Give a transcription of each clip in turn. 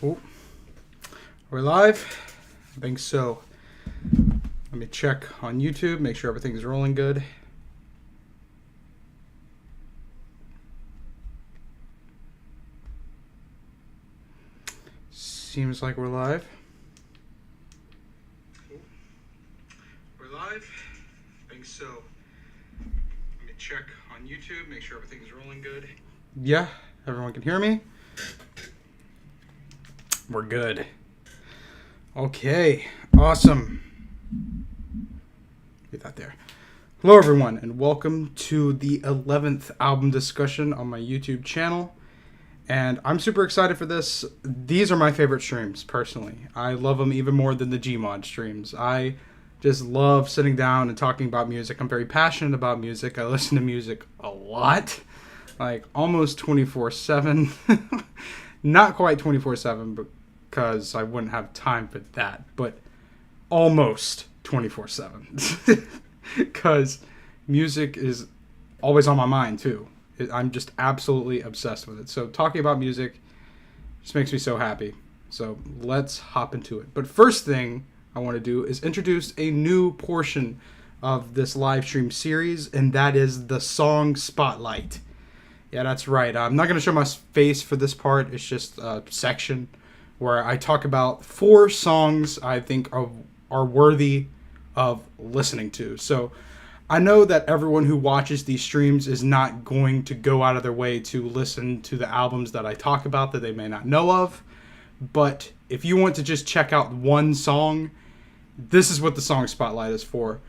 Oh, are we live? I think so. Let me check on YouTube, make sure everything's rolling good. Seems like we're live. We're live? I think so. Let me check on YouTube, make sure everything's rolling good. Yeah, everyone can hear me. We're good. Okay, awesome. Get that there. Hello everyone, and welcome to the 11th album discussion on my YouTube channel. And I'm super excited for this. These are my favorite streams, personally. I love them even more than the Gmod streams. I just love sitting down and talking about music. I'm very passionate about music. I listen to music a lot. Like, almost 24/7. Not quite 24/7, because I wouldn't have time for that. But almost 24/7. Because music is always on my mind, too. I'm just absolutely obsessed with it. So talking about music just makes me so happy. So let's hop into it. But first thing I want to do is introduce a new portion of this live stream series, and that is the song spotlight. Yeah, that's right. I'm not going to show my face for this part. It's just a section where I talk about 4 songs I think are worthy of listening to. So I know that everyone who watches these streams is not going to go out of their way to listen to the albums that I talk about that they may not know of. But if you want to just check out one song, this is what the song spotlight is for.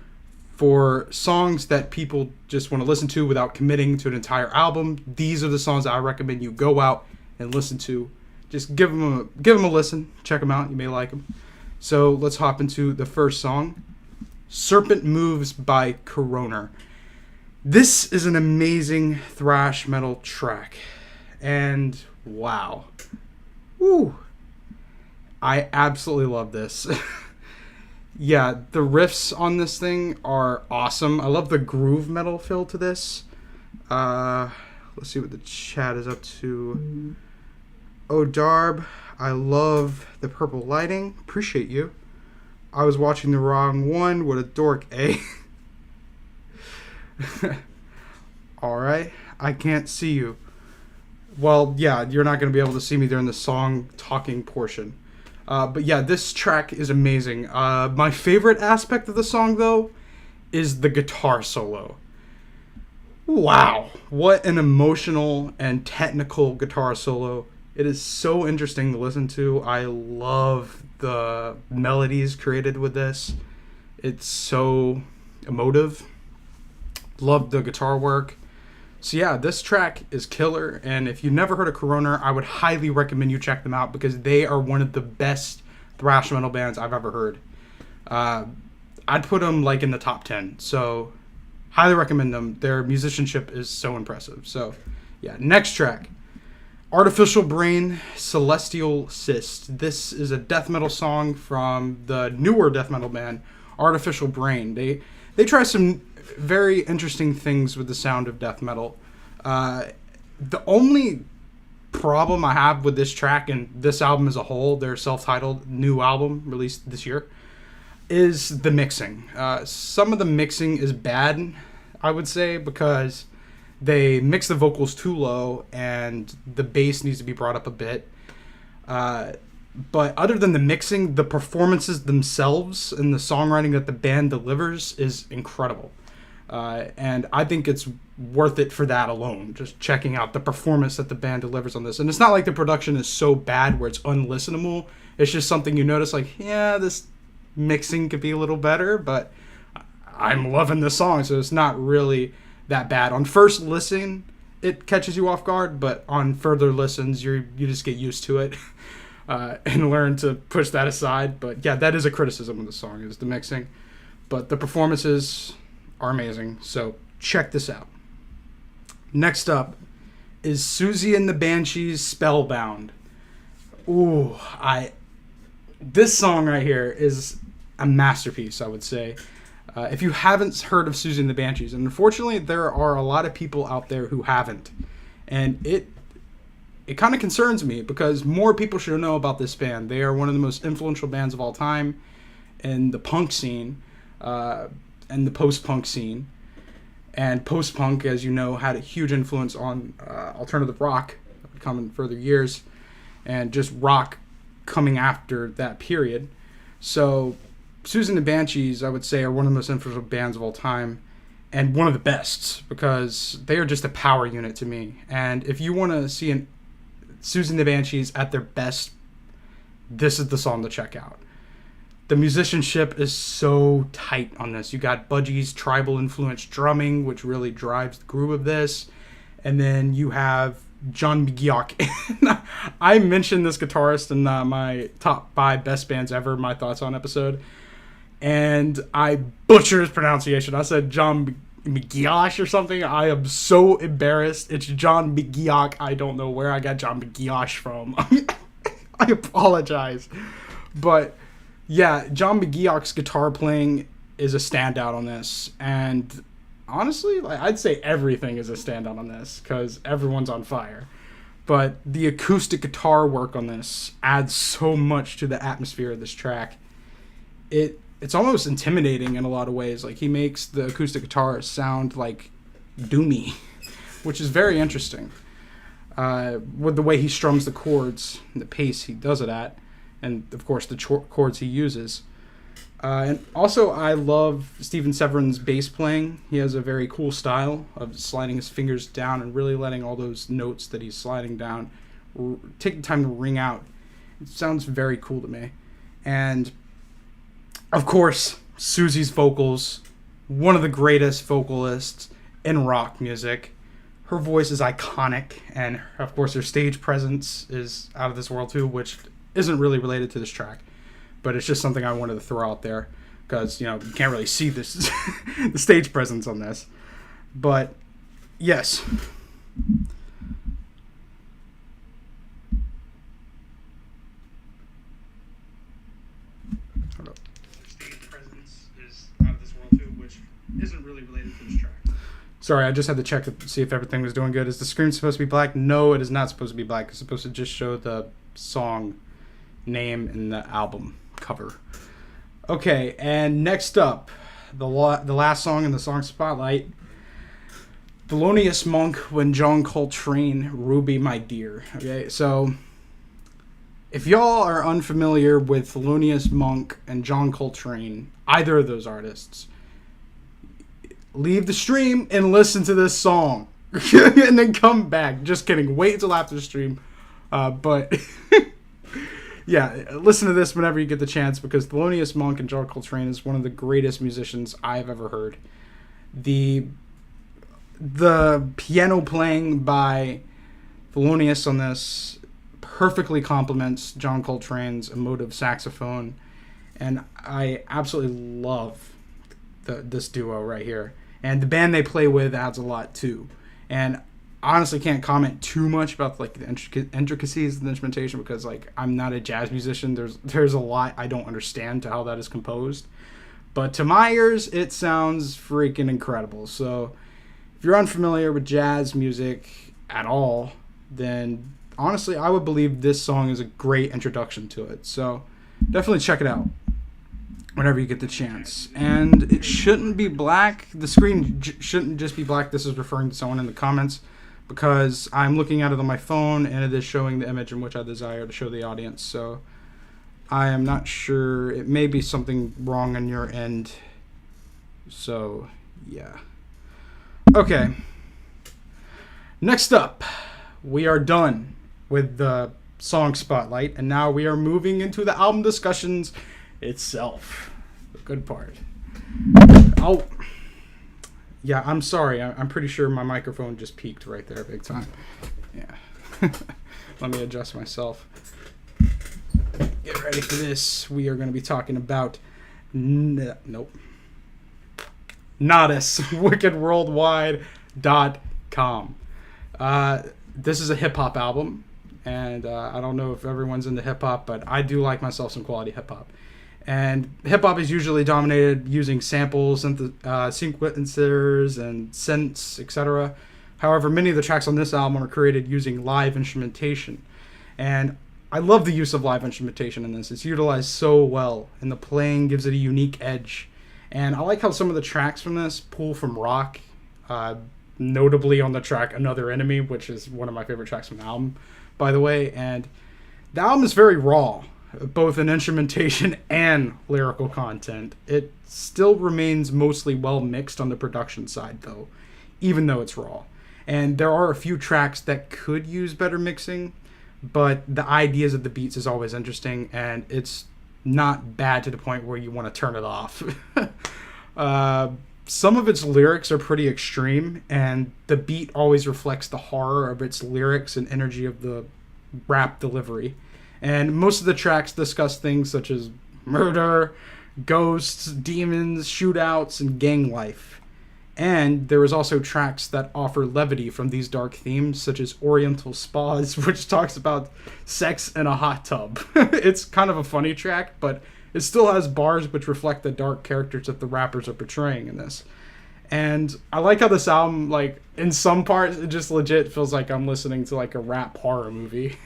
For songs that people just want to listen to without committing to an entire album, these are the songs that I recommend you go out and listen to. Just give them a listen. Check them out. You may like them. So let's hop into the first song. Serpent Moves by Coroner. This is an amazing thrash metal track. And wow. Woo. I absolutely love this. Yeah, the riffs on this thing are awesome. I love the groove metal feel to this. Let's see what the chat is up to. Oh, Darb, I love the purple lighting. Appreciate you. I was watching the wrong one. What a dork, eh? Alright. I can't see you. Well, yeah, you're not going to be able to see me during the song talking portion. But yeah, this track is amazing. My favorite aspect of the song, though, is the guitar solo. Wow. What an emotional and technical guitar solo. It is so interesting to listen to. I love the melodies created with this. It's so emotive. Love the guitar work. So yeah, this track is killer. And if you've never heard of Coroner, I would highly recommend you check them out because they are one of the best thrash metal bands I've ever heard. I'd put them like in the top 10. So highly recommend them. Their musicianship is so impressive. So yeah, next track. Artificial Brain, Celestial Cyst. This is a death metal song from the newer death metal band, Artificial Brain. They try some very interesting things with the sound of death metal. The only problem I have with this track and this album as a whole, their self-titled new album released this year, is the mixing. Some of the mixing is bad, I would say, because they mix the vocals too low and the bass needs to be brought up a bit. But other than the mixing, the performances themselves and the songwriting that the band delivers is incredible. And I think it's worth it for that alone, just checking out the performance that the band delivers on this. And it's not like the production is so bad where it's unlistenable. It's just something you notice like, yeah, this mixing could be a little better, but I'm loving the song, so it's not really that bad. On first listen, it catches you off guard, but on further listens, you just get used to it and learn to push that aside. But yeah, that is a criticism of the song, is the mixing. But the performances are amazing, so check this out. Next up is Siouxsie and the Banshees, Spellbound. Ooh, this song right here is a masterpiece, I would say. If you haven't heard of Siouxsie and the Banshees, and unfortunately there are a lot of people out there who haven't, and it kind of concerns me because more people should know about this band. They are one of the most influential bands of all time in the punk scene and the post-punk scene. And post-punk, as you know, had a huge influence on alternative rock that would come in further years, and just rock coming after that period. So Siouxsie and the Banshees, I would say, are one of the most influential bands of all time, and one of the best, because they are just a power unit to me. And if you want to see Siouxsie and the Banshees at their best, this is the song to check out. The musicianship is so tight on this. You got Budgie's tribal-influenced drumming, which really drives the groove of this. And then you have John McGeoch. I mentioned this guitarist in my top 5 best bands ever, my thoughts on episode. And I butchered his pronunciation. I said John McGeoch or something. I am so embarrassed. It's John McGeoch. I don't know where I got John McGeoch from. I apologize. But yeah, John McGeoch's guitar playing is a standout on this. And honestly, I'd say everything is a standout on this because everyone's on fire. But the acoustic guitar work on this adds so much to the atmosphere of this track. It's almost intimidating in a lot of ways. Like, he makes the acoustic guitar sound like doomy, which is very interesting. With the way he strums the chords and the pace he does it at, and of course the chords he uses. And also, I love Steven Severin's bass playing. He has a very cool style of sliding his fingers down and really letting all those notes that he's sliding down take the time to ring out. It sounds very cool to me. And of course, Siouxsie's vocals, one of the greatest vocalists in rock music. Her voice is iconic, and of course her stage presence is out of this world too, which isn't really related to this track. But it's just something I wanted to throw out there because, you can't really see this the stage presence on this. But yes. Hold up. Stage presence is out of this world too, which isn't really related to this track. Sorry, I just had to check to see if everything was doing good. Is the screen supposed to be black? No, it is not supposed to be black. It's supposed to just show the song name and the album cover. Okay, and next up, the last song in the song spotlight, Thelonious Monk when John Coltrane, Ruby My Dear. Okay, so if y'all are unfamiliar with Thelonious Monk and John Coltrane, either of those artists, leave the stream and listen to this song and then come back. Just kidding, wait until after the stream. But yeah, listen to this whenever you get the chance, because Thelonious Monk and John Coltrane is one of the greatest musicians I've ever heard. The piano playing by Thelonious on this perfectly complements John Coltrane's emotive saxophone, and I absolutely love this duo right here. And the band they play with adds a lot too. And honestly can't comment too much about the intricacies of the instrumentation because I'm not a jazz musician. There's a lot I don't understand to how that is composed, but to my ears it sounds freaking incredible. So if you're unfamiliar with jazz music at all, then honestly I would believe this song is a great introduction to it. So definitely check it out whenever you get the chance. And it shouldn't be black. The screen shouldn't just be black. This is referring to someone in the comments, because I'm looking at it on my phone and it is showing the image in which I desire to show the audience. So I am not sure. It may be something wrong on your end. So yeah. Okay. Next up, we are done with the song spotlight, and now we are moving into the album discussions itself. The good part. Oh. Yeah, I'm sorry. I'm pretty sure my microphone just peaked right there big time. Yeah. Let me adjust myself. Get ready for this. We are going to be talking about Natas, wickedworldwide.com. This is a hip-hop album, and I don't know if everyone's into hip-hop, but I do like myself some quality hip-hop. And hip-hop is usually dominated using samples, sequencers, and synths, etc. However, many of the tracks on this album are created using live instrumentation. And I love the use of live instrumentation in this. It's utilized so well, and the playing gives it a unique edge. And I like how some of the tracks from this pull from rock, notably on the track Another Enemy, which is one of my favorite tracks from the album, by the way. And the album is very raw, both in instrumentation and lyrical content. It still remains mostly well mixed on the production side, though, even though it's raw. And there are a few tracks that could use better mixing, but the ideas of the beats is always interesting, and it's not bad to the point where you want to turn it off. Some of its lyrics are pretty extreme, and the beat always reflects the horror of its lyrics and energy of the rap delivery. And most of the tracks discuss things such as murder, ghosts, demons, shootouts, and gang life. And there is also tracks that offer levity from these dark themes, such as Oriental Spas, which talks about sex in a hot tub. It's kind of a funny track, but it still has bars which reflect the dark characters that the rappers are portraying in this. And I like how this album, like, in some parts, it just legit feels like I'm listening to, like, a rap horror movie.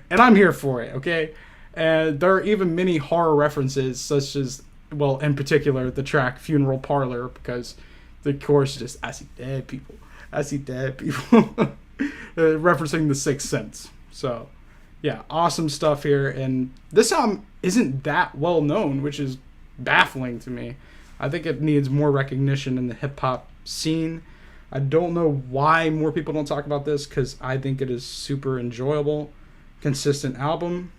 And I'm here for it, okay? And there are even many horror references, such as, well, in particular, the track Funeral Parlor, because the chorus is just, I see dead people. I see dead people. Referencing The Sixth Sense. So, yeah, awesome stuff here. And this album isn't that well known, which is baffling to me. I think it needs more recognition in the hip-hop scene. I don't know why more people don't talk about this, because I think it is super enjoyable, consistent album.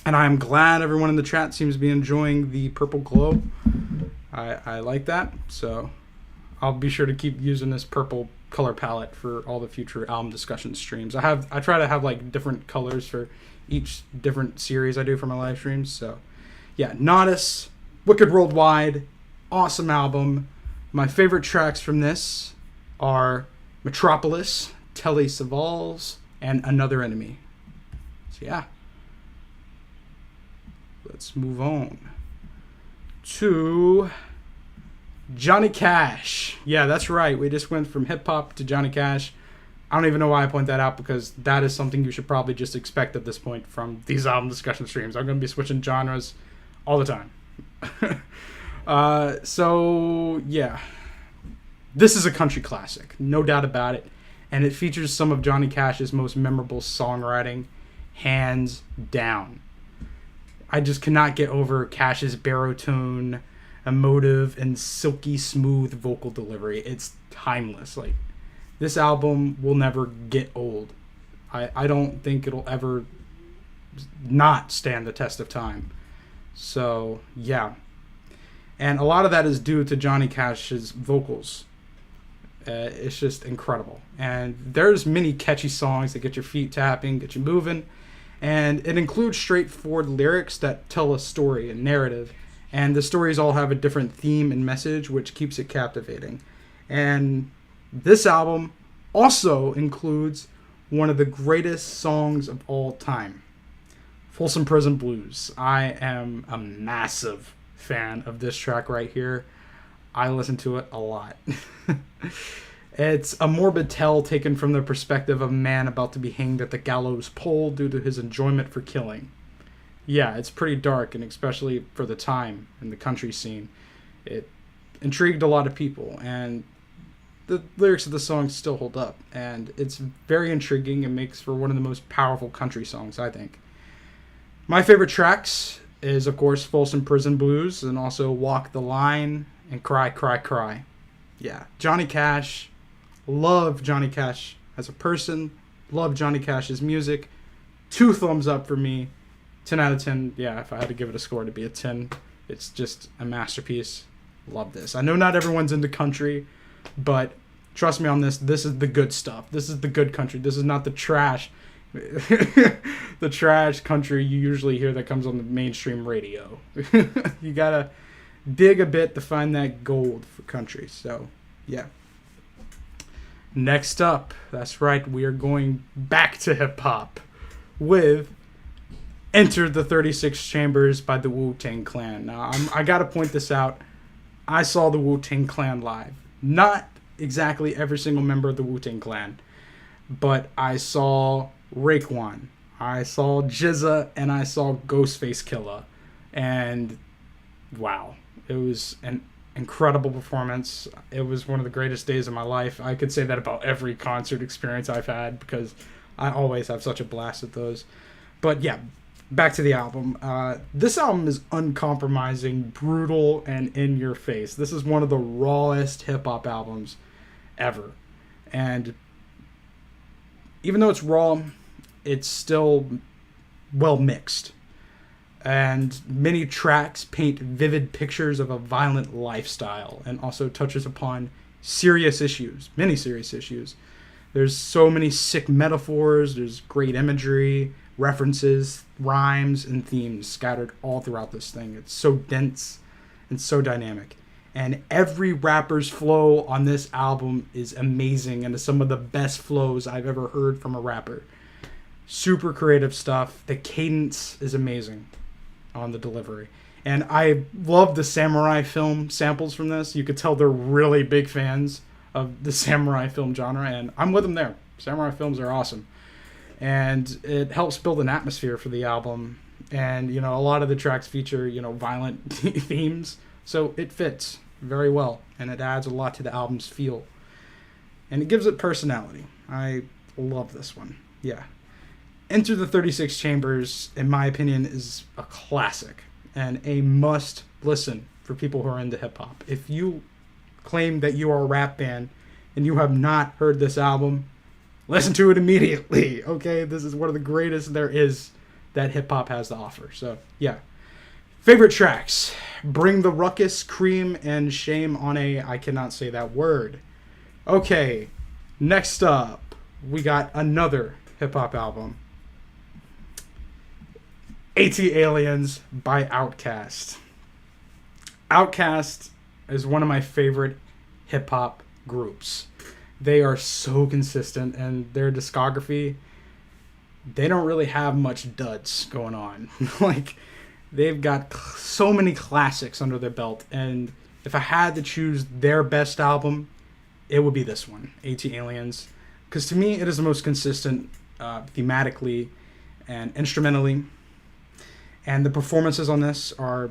And I'm glad everyone in the chat seems to be enjoying the purple glow. I like that. So I'll be sure to keep using this purple color palette for all the future album discussion streams. I try to have like different colors for each different series I do for my live streams. So yeah, Natas, Wicked Worldwide, awesome album. My favorite tracks from this are Metropolis, Telly Savales, and Another Enemy. So yeah. Let's move on to Johnny Cash. Yeah, that's right. We just went from hip-hop to Johnny Cash. I don't even know why I point that out, because that is something you should probably just expect at this point from these album discussion streams. I'm going to be switching genres all the time. So, yeah. This is a country classic, no doubt about it. And it features some of Johnny Cash's most memorable songwriting, hands down. I just cannot get over Cash's baritone, emotive, and silky smooth vocal delivery. It's timeless. Like, this album will never get old. I don't think it'll ever not stand the test of time. So, yeah. And a lot of that is due to Johnny Cash's vocals. It's just incredible. And there's many catchy songs that get your feet tapping, get you moving. And it includes straightforward lyrics that tell a story and narrative. And the stories all have a different theme and message, which keeps it captivating. And this album also includes one of the greatest songs of all time, Folsom Prison Blues. I am a massive fan of this track right here. I listen to it a lot. It's a morbid tale taken from the perspective of a man about to be hanged at the gallows pole due to his enjoyment for killing. Yeah, it's pretty dark, and especially for the time in the country scene, it intrigued a lot of people, and the lyrics of the song still hold up, and it's very intriguing and makes for one of the most powerful country songs, I think. My favorite tracks is, of course, Folsom Prison Blues, and also Walk the Line and Cry, Cry, Cry. Yeah, Johnny Cash. Love Johnny Cash as a person. Love Johnny Cash's music. 2 thumbs up for me. 10 out of 10. Yeah, if I had to give it a score, to be a 10. It's just a masterpiece. Love this. I know not everyone's into country, but trust me on this. This is the good stuff. This is the good country. This is not the trash. The trash country you usually hear that comes on the mainstream radio. You gotta dig a bit to find that gold for country. So, yeah. Next up, that's right, we are going back to hip-hop with Enter the 36 Chambers by the Wu-Tang Clan. Now, I gotta point this out. I saw the Wu-Tang Clan live. Not exactly every single member of the Wu-Tang Clan. But I saw Raekwon, I saw GZA, and I saw Ghostface Killah. And wow, it was an incredible performance. It was one of the greatest days of my life. I could say that about every concert experience I've had because I always have such a blast at those. But yeah, back to the album. This album is uncompromising, brutal, and in your face. This is one of the rawest hip-hop albums ever. And even though it's raw, it's still well mixed. And many tracks paint vivid pictures of a violent lifestyle and also touches upon serious issues, many serious issues. There's so many sick metaphors, there's great imagery, references, rhymes, and themes scattered all throughout this thing. It's so dense and so dynamic. And every rapper's flow on this album is amazing and is some of the best flows I've ever heard from a rapper. Super creative stuff. The cadence is amazing on the delivery. And I love the samurai film samples from this. You could tell they're really big fans of the samurai film genre, and I'm with them there. Samurai films are awesome. And it helps build an atmosphere for the album. And, you know, a lot of the tracks feature, you know, violent themes. So it fits very well, and it adds a lot to the album's feel. And it gives it personality. I love this one. Yeah. Enter the 36 Chambers, in my opinion, is a classic and a must listen for people who are into hip-hop. If you claim that you are a rap band and you have not heard this album, listen to it immediately, okay? This is one of the greatest there is that hip-hop has to offer. So, yeah. Favorite tracks. Bring the Ruckus, C.R.E.A.M, and Shame on a... I cannot say that word. Okay, next up, we got another hip-hop album. ATLiens by OutKast. OutKast is one of my favorite hip-hop groups. They are so consistent, and their discography, they don't really have much duds going on. Like, they've got so many classics under their belt, and if I had to choose their best album, it would be this one, ATLiens. Because to me, it is the most consistent thematically and instrumentally. And the performances on this are,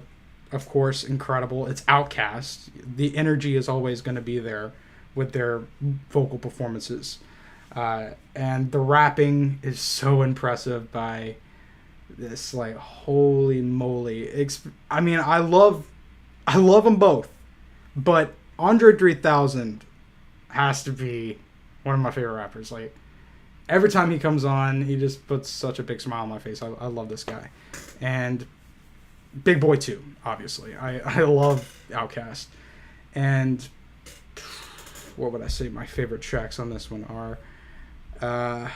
of course, incredible. It's OutKast. The energy is always going to be there with their vocal performances. And the rapping is so impressive by this, like, holy moly. I mean, I love them both. But Andre 3000 has to be one of my favorite rappers. Like, every time he comes on, he just puts such a big smile on my face. I love this guy. And Big Boy 2, obviously. I love OutKast. And what would I say my favorite tracks on this one are?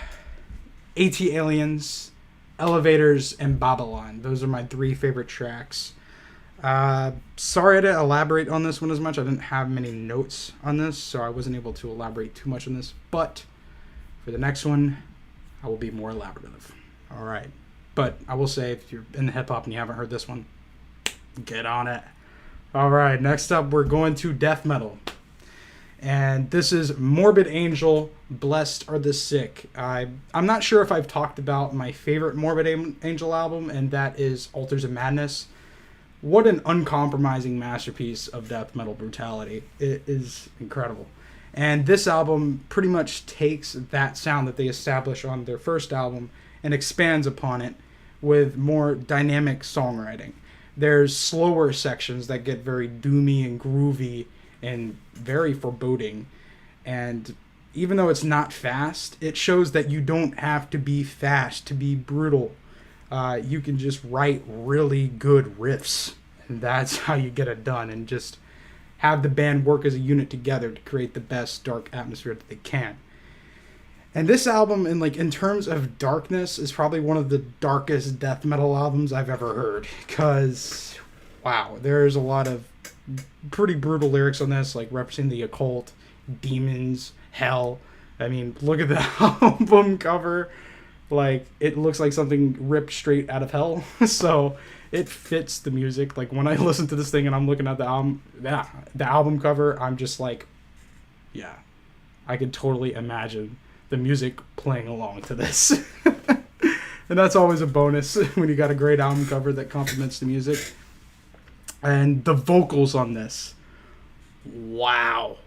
ATLiens, Elevators, and Babylon. Those are my 3 favorite tracks. Sorry to elaborate on this one as much. I didn't have many notes on this, so I wasn't able to elaborate too much on this. But for the next one, I will be more elaborative. All right. But I will say, if you're into hip-hop and you haven't heard this one, get on it. All right, next up, we're going to death metal. And this is Morbid Angel, Blessed Are the Sick. I'm not sure if I've talked about my favorite Morbid Angel album, and that is Altars of Madness. What an uncompromising masterpiece of death metal brutality. It is incredible. And this album pretty much takes that sound that they established on their first album and expands upon it with more dynamic songwriting. There's slower sections that get very doomy and groovy and very foreboding. And even though it's not fast, it shows that you don't have to be fast to be brutal. You can just write really good riffs, and that's how you get it done, and just have the band work as a unit together to create the best dark atmosphere that they can. And this album, in terms of darkness, is probably one of the darkest death metal albums I've ever heard. Because, wow, there's a lot of pretty brutal lyrics on this, like referencing the occult, demons, hell. I mean, look at the album cover. Like, it looks like something ripped straight out of hell. So it fits the music. Like, when I listen to this thing and I'm looking at the album cover, I'm just like, yeah, I could totally imagine the music playing along to this. And that's always a bonus when you got a great album cover that complements the music. And the vocals on this. Wow.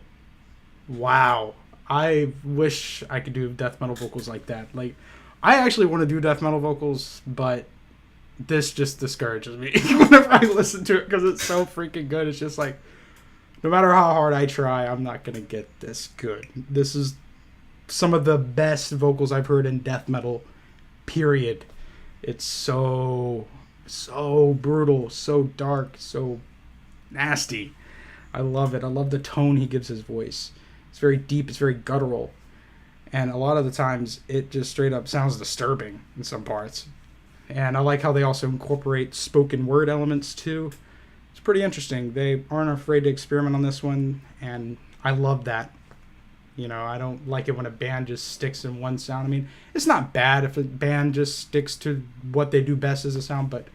Wow. I wish I could do death metal vocals like that. Like, I actually want to do death metal vocals, but this just discourages me whenever I listen to it because it's so freaking good. It's just like, no matter how hard I try, I'm not going to get this good. This is some of the best vocals I've heard in death metal, period. It's so brutal, so dark, so nasty. I love it. I love the tone he gives his voice. It's very deep, it's very guttural. And a lot of the times, it just straight up sounds disturbing in some parts. And I like how they also incorporate spoken word elements too. It's pretty interesting. They aren't afraid to experiment on this one, and I love that. You know, I don't like it when a band just sticks in one sound. I mean, it's not bad if a band just sticks to what they do best as a sound, but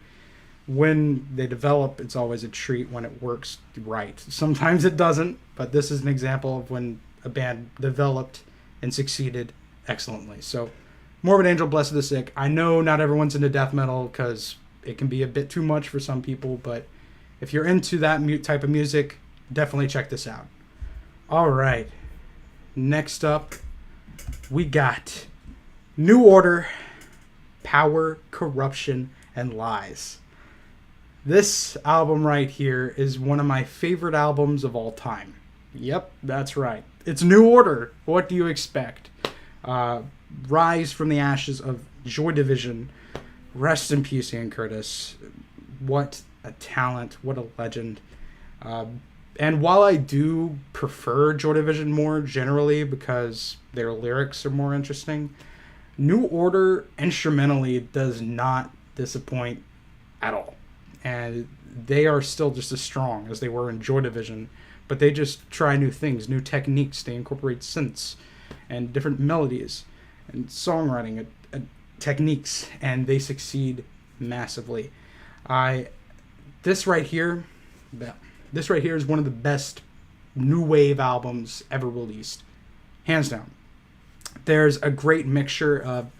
when they develop, it's always a treat when it works right. Sometimes it doesn't, but this is an example of when a band developed and succeeded excellently. So, Morbid Angel, Blessed the Sick. I know not everyone's into death metal because it can be a bit too much for some people, but if you're into that type of music, definitely check this out. All right. Next up, we got New Order, Power, Corruption, and Lies. This album right here is one of my favorite albums of all time. Yep, that's right. It's New Order. What do you expect? Rise from the ashes of Joy Division. Rest in peace, Ian Curtis. What a talent. What a legend. And while I do prefer Joy Division more generally because their lyrics are more interesting, New Order instrumentally does not disappoint at all. And they are still just as strong as they were in Joy Division, but they just try new things, new techniques. They incorporate synths and different melodies and songwriting techniques, and they succeed massively. This right here is one of the best new wave albums ever released, hands down. There's a great mixture of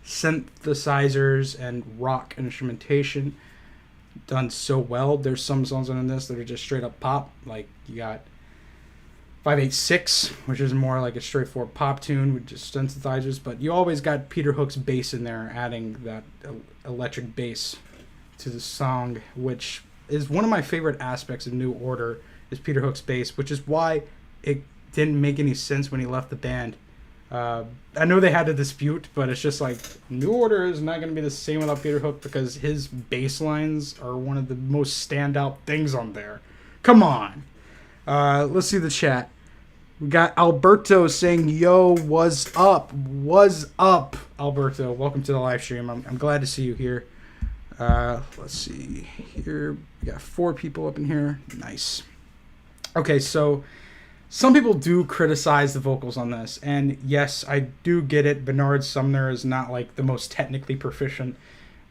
synthesizers and rock instrumentation done so well. There's some songs on this that are just straight up pop, like you got 586, which is more like a straightforward pop tune with just synthesizers, but you always got Peter Hook's bass in there, adding that electric bass to the song, which is one of my favorite aspects of New Order, is Peter Hook's bass, which is why it didn't make any sense when he left the band. I know they had a dispute, but it's just like, New Order is not going to be the same without Peter Hook because his bass lines are one of the most standout things on there. Come on. Let's see the chat. We got Alberto saying, yo, what's up? What's up, Alberto? Welcome to the live stream. I'm glad to see you here. Let's see here. We got 4 people up in here. Nice. Okay, so some people do criticize the vocals on this, and yes, I do get it. Bernard Sumner is not like the most technically proficient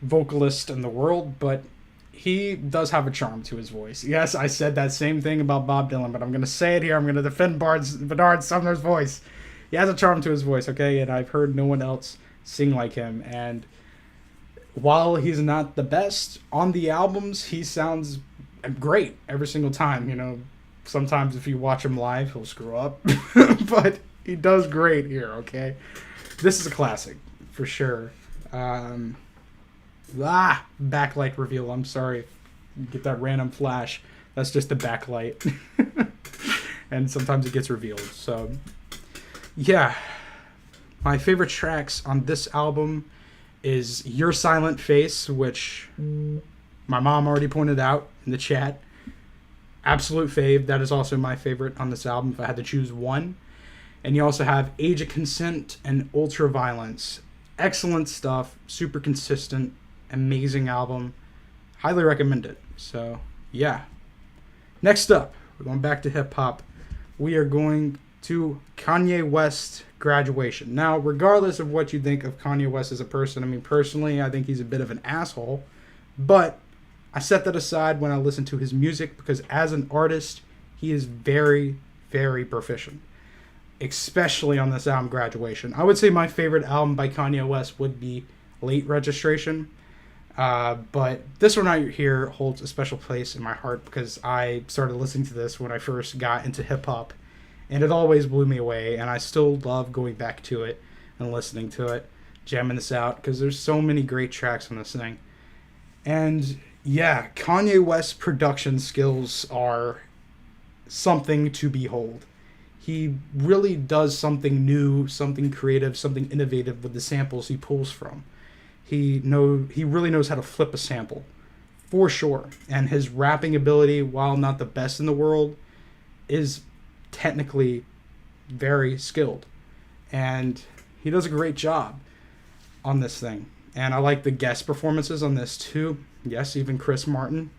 vocalist in the world, but he does have a charm to his voice. Yes, I said that same thing about Bob Dylan, but I'm going to say it here. I'm going to defend Bernard Sumner's voice. He has a charm to his voice, okay? And I've heard no one else sing like him. And while he's not the best on the albums, he sounds great every single time. You know, sometimes if you watch him live, he'll screw up. But he does great here, okay? This is a classic, for sure. Backlight reveal. I'm sorry. You get that random flash. That's just the backlight. And sometimes it gets revealed. So, yeah. My favorite tracks on this album is Your Silent Face, which my mom already pointed out in the chat. Absolute fave. That is also my favorite on this album if I had to choose one. And you also have Age of Consent and Ultraviolence. Excellent stuff. Super consistent. Amazing album. Highly recommend it. So, yeah. Next up, we're going back to hip-hop. We are going to Kanye West, Graduation. Now, regardless of what you think of Kanye West as a person, I mean, personally, I think he's a bit of an asshole. But I set that aside when I listen to his music because as an artist, he is very, very proficient. especially on this album, Graduation. I would say my favorite album by Kanye West would be Late Registration. But this one right here holds a special place in my heart because I started listening to this when I first got into hip-hop, and it always blew me away, and I still love going back to it and listening to it, jamming this out, because there's so many great tracks on this thing. And yeah, Kanye West's production skills are something to behold. He really does something new, something creative, something innovative with the samples he pulls from. He really knows how to flip a sample, for sure. And his rapping ability, while not the best in the world, is technically very skilled. And he does a great job on this thing. And I like the guest performances on this too. Yes, even Chris Martin.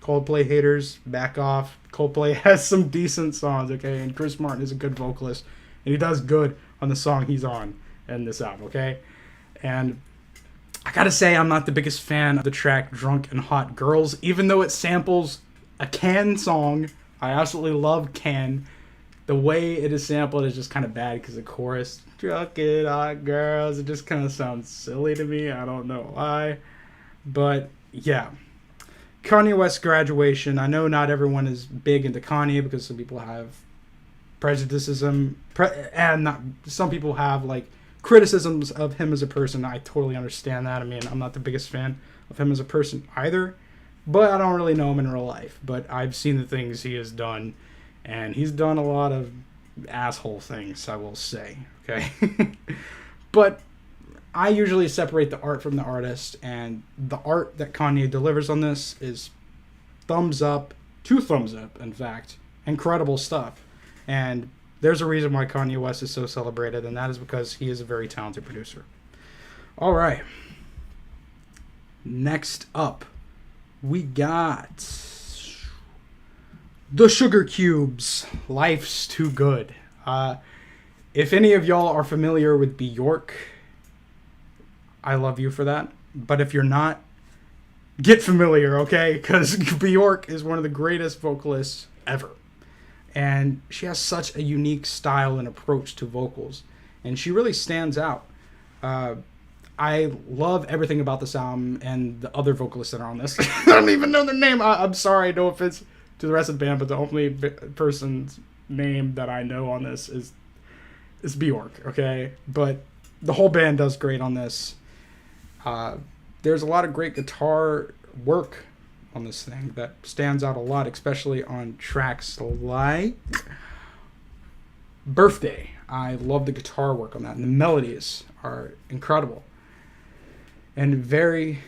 Coldplay haters, back off. Coldplay has some decent songs, okay? And Chris Martin is a good vocalist. And he does good on the song he's on in this album, okay? And I gotta say, I'm not the biggest fan of the track Drunk and Hot Girls. Even though it samples a Can song, I absolutely love Can. The way it is sampled is just kind of bad because the chorus, Drunk and Hot Girls, it just kind of sounds silly to me. I don't know why. But yeah. Kanye West Graduation. I know not everyone is big into Kanye because some people have prejudices and some people have like criticisms of him as a person. I totally understand that. I mean, I'm not the biggest fan of him as a person either, but I don't really know him in real life. But I've seen the things he has done, and he's done a lot of asshole things, I will say. Okay. But I usually separate the art from the artist, and the art that Kanye delivers on this is thumbs up, 2 thumbs up, in fact. Incredible stuff. And there's a reason why Kanye West is so celebrated, and that is because he is a very talented producer. All right. Next up, we got the Sugar Cubes. Life's Too Good. If any of y'all are familiar with Bjork, I love you for that. But if you're not, get familiar, okay? Because Bjork is one of the greatest vocalists ever. And she has such a unique style and approach to vocals. And she really stands out. I love everything about this album and the other vocalists that are on this. I don't even know their name. I'm sorry, no offense to the rest of the band, but the only person's name that I know on this is Bjork, okay? But the whole band does great on this. There's a lot of great guitar work on this thing that stands out a lot, especially on tracks like Birthday. I love the guitar work on that, and the melodies are incredible and very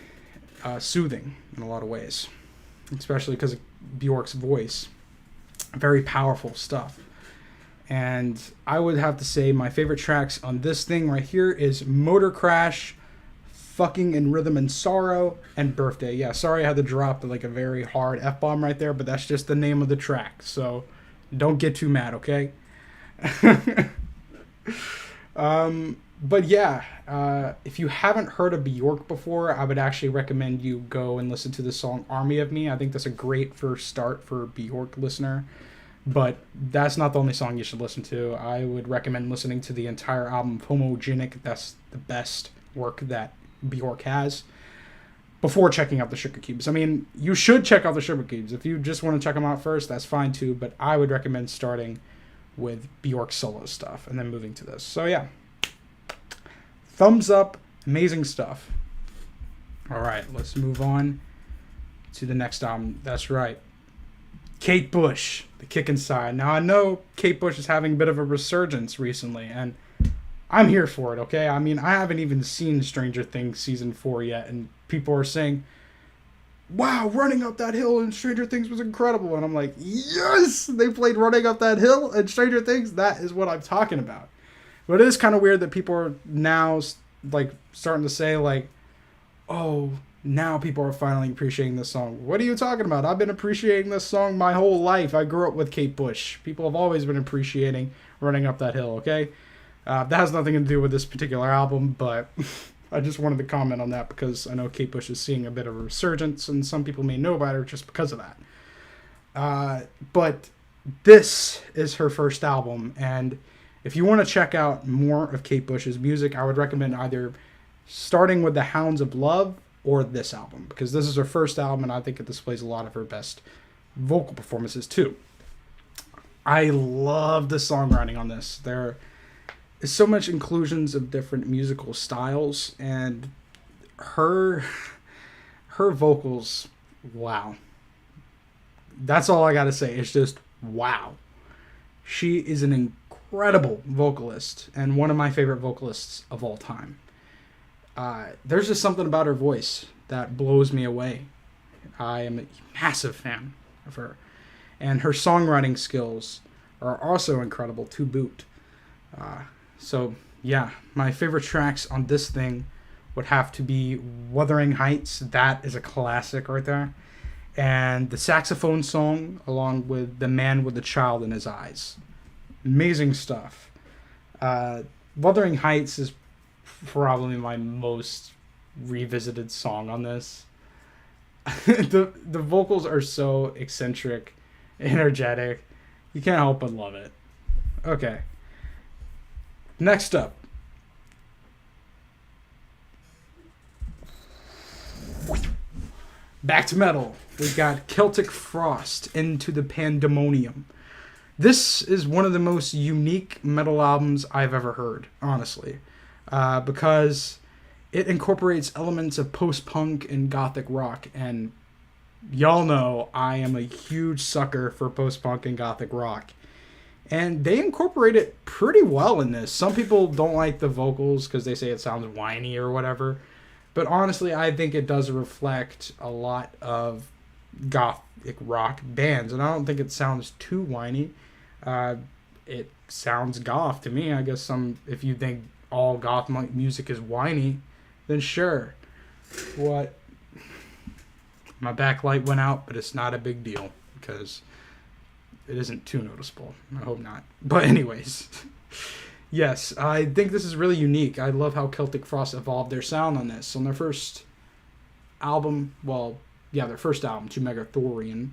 soothing in a lot of ways, especially because of Bjork's voice. Very powerful stuff. And I would have to say my favorite tracks on this thing right here is Motor Crash, Fucking in Rhythm and Sorrow, and Birthday. Yeah, sorry I had to drop like a very hard F-bomb right there, but that's just the name of the track, so don't get too mad, okay? But yeah, if you haven't heard of Bjork before, I would actually recommend you go and listen to the song Army of Me. I think that's a great first start for a Bjork listener, but that's not the only song you should listen to. I would recommend listening to the entire album Homogenic. That's the best work that Bjork has before checking out the Sugar Cubes. I mean, you should check out the Sugar Cubes. If you just want to check them out first, that's fine too, but I would recommend starting with Bjork solo stuff and then moving to this. So yeah, thumbs up, amazing stuff. All right, let's move on to the next album. That's right, Kate Bush, The Kick Inside. Now I know Kate Bush is having a bit of a resurgence recently, and I'm here for it, okay? I mean, I haven't even seen Stranger Things Season 4 yet, and people are saying, wow, Running Up That Hill in Stranger Things was incredible. And I'm like, yes, they played Running Up That Hill in Stranger Things. That is what I'm talking about. But it is kind of weird that people are now like starting to say like, oh, now people are finally appreciating this song. What are you talking about? I've been appreciating this song my whole life. I grew up with Kate Bush. People have always been appreciating Running Up That Hill, okay? That has nothing to do with this particular album, but I just wanted to comment on that because I know Kate Bush is seeing a bit of a resurgence, and some people may know about her just because of that. But this is her first album, and If you want to check out more of Kate Bush's music, I would recommend either starting with The Hounds of Love or this album, because this is her first album, and I think it displays a lot of her best vocal performances too. I love the songwriting on this. There is so much inclusions of different musical styles, and her vocals, wow. That's all I gotta say. It's just wow. She is an incredible vocalist and one of my favorite vocalists of all time. There's just something about her voice that blows me away. I am a massive fan of her. And her songwriting skills are also incredible to boot. So, yeah, my favorite tracks on this thing would have to be Wuthering Heights. That is a classic right there. And the saxophone song, along with The Man with the Child in His Eyes. Amazing stuff. Wuthering Heights is probably my most revisited song on this. The vocals are so eccentric, energetic. You can't help but love it. Okay. Next up. Back to metal. We've got Celtic Frost, Into the Pandemonium. This is one of the most unique metal albums I've ever heard, honestly. Because it incorporates elements of post-punk and gothic rock. And y'all know I am a huge sucker for post-punk and gothic rock. And they incorporate it pretty well in this. Some people don't like the vocals because they say it sounds whiny or whatever. But honestly, I think it does reflect a lot of gothic rock bands. And I don't think it sounds too whiny. It sounds goth to me. I guess if you think all goth music is whiny, then sure. What? My backlight went out, but it's not a big deal because it isn't too noticeable. I hope not. But anyways, yes, I think this is really unique. I love how Celtic Frost evolved their sound on this. On their first album, their first album, To Megathorian,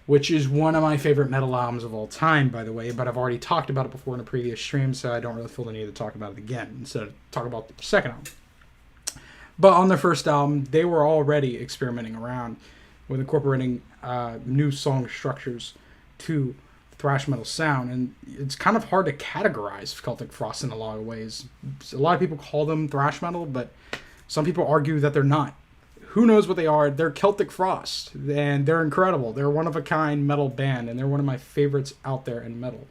which is one of my favorite metal albums of all time, by the way, but I've already talked about it before in a previous stream, so I don't really feel the need to talk about it again instead of talk about the second album. But on their first album, they were already experimenting around with incorporating new song structures to thrash metal sound, and it's kind of hard to categorize Celtic Frost in a lot of ways. A lot of people call them thrash metal, but some people argue that they're not. Who knows what they are? They're Celtic Frost, and they're incredible. They're one of a kind metal band, and they're one of my favorites out there in metal.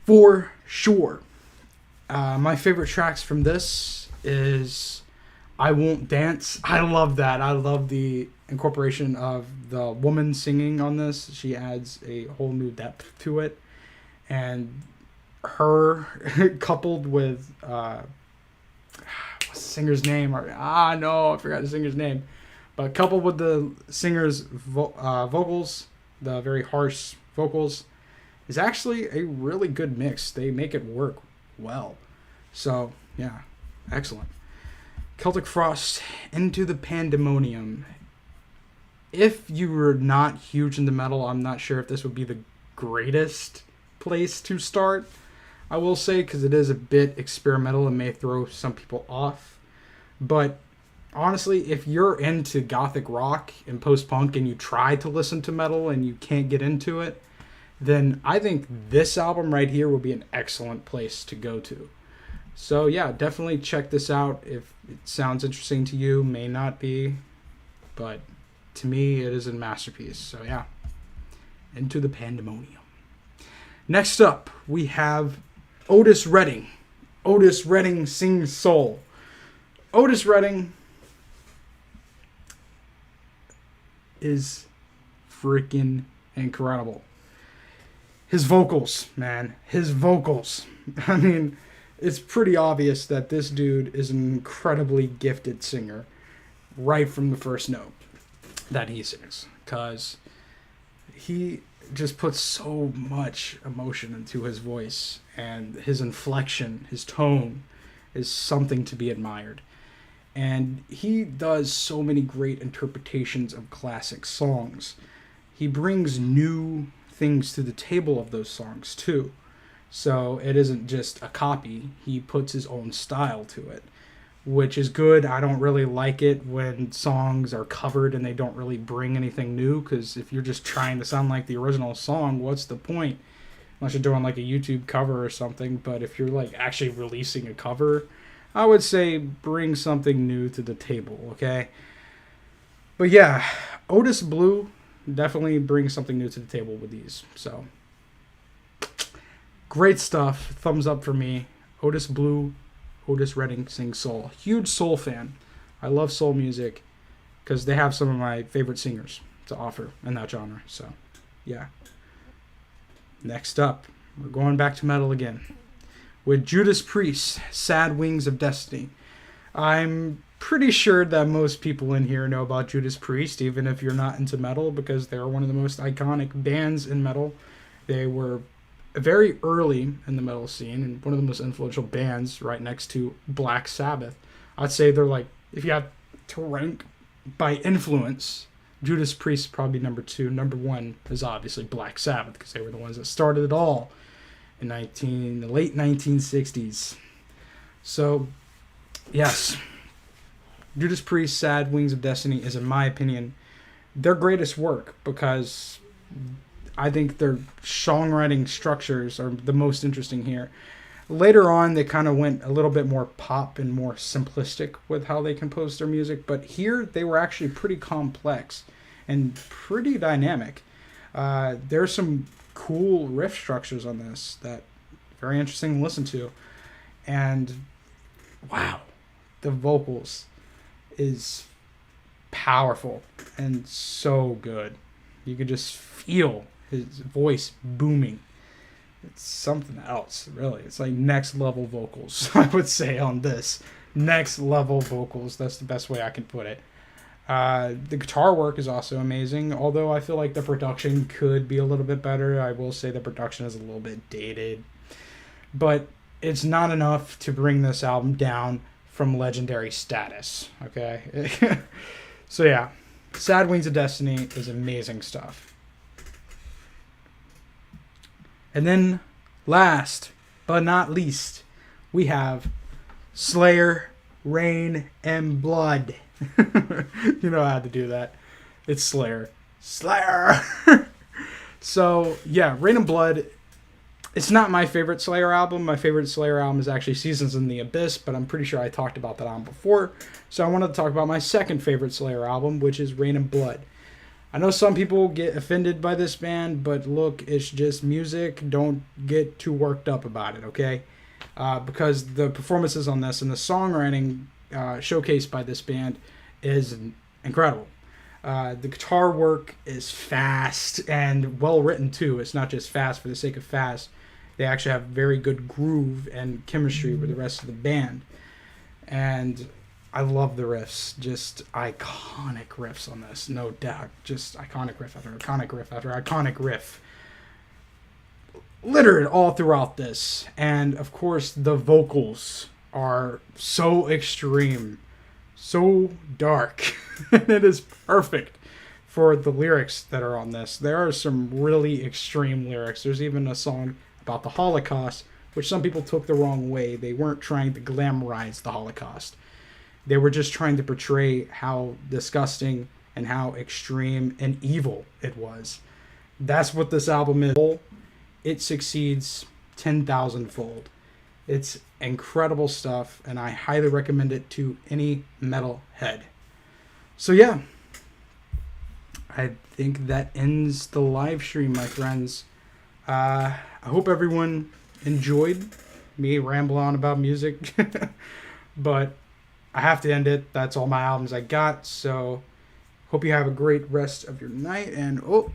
For sure. My favorite tracks from this is I Won't Dance. I love that. I love the incorporation of the woman singing on this. She adds a whole new depth to it. And her coupled with... what's the singer's name? I forgot the singer's name. But coupled with the singer's vocals, the very harsh vocals, is actually a really good mix. They make it work well. So, yeah, excellent. Celtic Frost, Into the Pandemonium. If you were not huge into metal, I'm not sure if this would be the greatest place to start. I will say, because it is a bit experimental and may throw some people off. But honestly, if you're into gothic rock and post-punk and you try to listen to metal and you can't get into it, then I think this album right here will be an excellent place to go to. So yeah, definitely check this out if it sounds interesting to you. May not be, but to me it is a masterpiece. So yeah, Into the Pandemonium. Next up, we have Otis Redding. Otis Redding Sings Soul. Otis Redding is freaking incredible. His vocals, man. His vocals. I mean, it's pretty obvious that this dude is an incredibly gifted singer right from the first note that he sings. Because he just puts so much emotion into his voice, and his inflection, his tone is something to be admired. And he does so many great interpretations of classic songs. He brings new things to the table of those songs too. So it isn't just a copy. He puts his own style to it, which is good. I don't really like it when songs are covered and they don't really bring anything new, because if you're just trying to sound like the original song, what's the point? Unless you're doing like a YouTube cover or something. But if you're like actually releasing a cover, I would say bring something new to the table, okay? But yeah, Otis Blue definitely brings something new to the table with these. So great stuff. Thumbs up for me. Otis Blue, Otis Redding sings soul. Huge soul fan. I love soul music because they have some of my favorite singers to offer in that genre. So, yeah. Next up, we're going back to metal again with Judas Priest, Sad Wings of Destiny. I'm pretty sure that most people in here know about Judas Priest, even if you're not into metal, because they're one of the most iconic bands in metal. They were very early in the metal scene and one of the most influential bands, right next to Black Sabbath. I'd say they're like, if you had to rank by influence, Judas Priest probably number 2. Number 1 is obviously Black Sabbath, because they were the ones that started it all in the late 1960s. So, yes, Judas Priest, Sad Wings of Destiny is, in my opinion, their greatest work, because I think their songwriting structures are the most interesting here. Later on, they kind of went a little bit more pop and more simplistic with how they composed their music, but here they were actually pretty complex and pretty dynamic. There's some cool riff structures on this that are very interesting to listen to. And wow, the vocals is powerful and so good. You could just feel his voice booming. It's something else, really. It's like next level vocals, I would say, on this. Next level vocals. That's the best way I can put it. The guitar work is also amazing, although I feel like the production could be a little bit better. I will say the production is a little bit dated. But it's not enough to bring this album down from legendary status, okay? So yeah, Sad Wings of Destiny is amazing stuff. And then, last but not least, we have Slayer, Rain, and Blood. You know I had to do that. It's Slayer. Slayer! So, yeah, Rain and Blood, it's not my favorite Slayer album. My favorite Slayer album is actually Seasons in the Abyss, but I'm pretty sure I talked about that album before. So I wanted to talk about my second favorite Slayer album, which is Rain and Blood. I know some people get offended by this band, but look, it's just music. Don't get too worked up about it, okay? Because the performances on this and the songwriting showcased by this band is incredible. The guitar work is fast and well written too. It's not just fast for the sake of fast. They actually have very good groove and chemistry with the rest of the band. And I love the riffs. Just iconic riffs on this, no doubt. Just iconic riff after iconic riff after iconic riff. Littered all throughout this. And, of course, the vocals are so extreme, so dark. And it is perfect for the lyrics that are on this. There are some really extreme lyrics. There's even a song about the Holocaust, which some people took the wrong way. They weren't trying to glamorize the Holocaust. They were just trying to portray how disgusting and how extreme and evil it was. That's what this album is. It succeeds 10,000-fold. It's incredible stuff, and I highly recommend it to any metal head. So yeah, I think that ends the live stream, my friends. I hope everyone enjoyed me ramble on about music, but I have to end it. That's all my albums I got. So hope you have a great rest of your night. And what